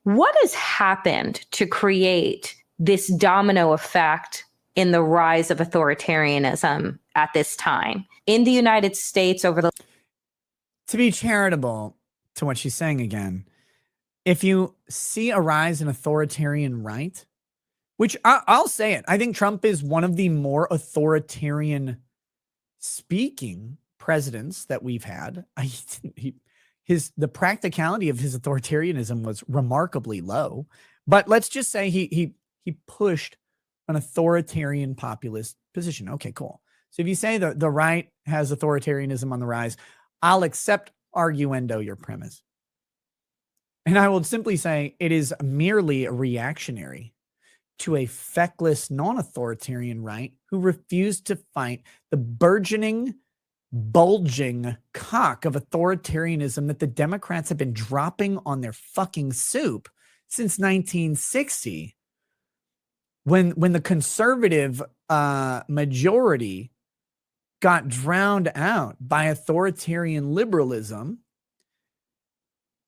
What has happened to create this domino effect in the rise of authoritarianism at this time in the United States over the... To be charitable to what she's saying again, if you see a rise in authoritarian right, which I'll say it, I think Trump is one of the more authoritarian speaking presidents that we've had. The practicality of his authoritarianism was remarkably low, but let's just say he pushed an authoritarian populist position. Okay, cool. So if you say the right has authoritarianism on the rise, I'll accept arguendo your premise. And I will simply say it is merely reactionary to a feckless, non-authoritarian right who refused to fight the burgeoning, bulging cock of authoritarianism that the Democrats have been dropping on their fucking soup since 1960. When the conservative majority got drowned out by authoritarian liberalism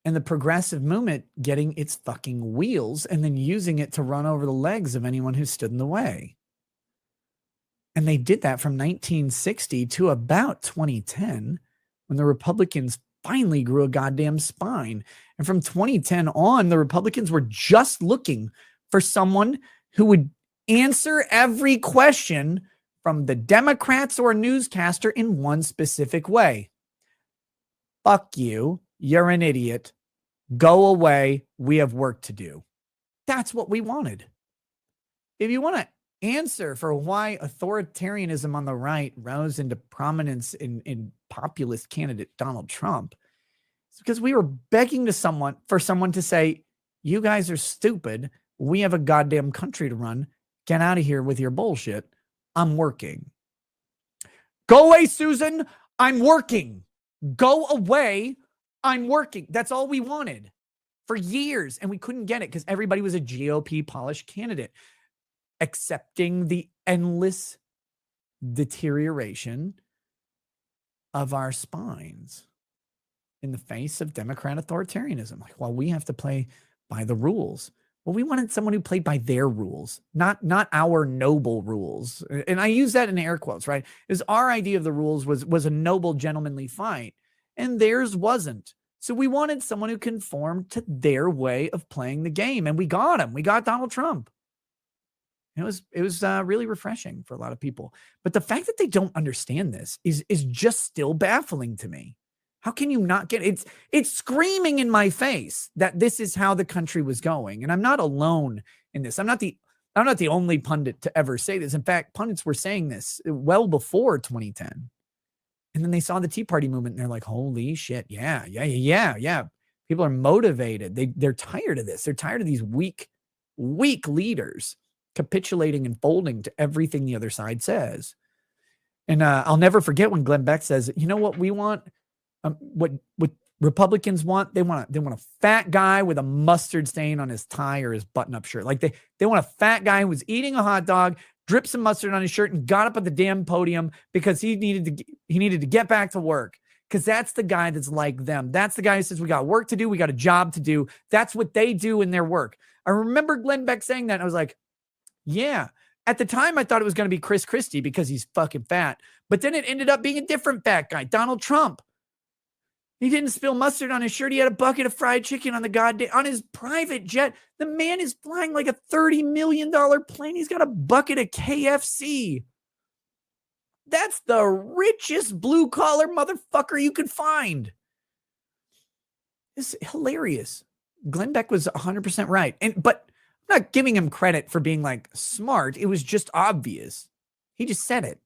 and the progressive movement getting its fucking wheels and then using it to run over the legs of anyone who stood in the way. And they did that from 1960 to about 2010 when the Republicans finally grew a goddamn spine. And from 2010 on, the Republicans were just looking for someone who would answer every question from the Democrats or a newscaster in one specific way. Fuck you. You're an idiot. Go away. We have work to do. That's what we wanted. If you want to answer for why authoritarianism on the right rose into prominence in populist candidate Donald Trump, it's because we were begging for someone to say, you guys are stupid. We have a goddamn country to run. Get out of here with your bullshit. I'm working. Go away, Susan. I'm working. Go away. I'm working. That's all we wanted for years. And we couldn't get it because everybody was a GOP polished candidate, accepting the endless deterioration of our spines in the face of Democrat authoritarianism. Like, well, we have to play by the rules. Well, we wanted someone who played by their rules, not our noble rules. And I use that in air quotes, right? Is our idea of the rules was a noble, gentlemanly fight, and theirs wasn't. So we wanted someone who conformed to their way of playing the game, and we got him. We got Donald Trump. It was really refreshing for a lot of people. But the fact that they don't understand this is just still baffling to me. How can you not get it? It's screaming in my face that this is how the country was going. And I'm not alone in this. I'm not the only pundit to ever say this. In fact, pundits were saying this well before 2010. And then they saw the Tea Party movement and they're like, holy shit. Yeah. People are motivated. They're tired of this. They're tired of these weak leaders capitulating and folding to everything the other side says. And I'll never forget when Glenn Beck says, you know what we want? What Republicans want? They want a fat guy with a mustard stain on his tie or his button-up shirt. Like they want a fat guy who was eating a hot dog, dripped some mustard on his shirt, and got up at the damn podium because he needed to get back to work. Because that's the guy that's like them. That's the guy who says we got work to do, we got a job to do. That's what they do in their work. I remember Glenn Beck saying that, and I was like, yeah. At the time, I thought it was going to be Chris Christie because he's fucking fat. But then it ended up being a different fat guy, Donald Trump. He didn't spill mustard on his shirt. He had a bucket of fried chicken on his private jet. The man is flying like a $30 million plane. He's got a bucket of KFC. That's the richest blue collar motherfucker you could find. It's hilarious. Glenn Beck was 100% right. But I'm not giving him credit for being like smart. It was just obvious. He just said it.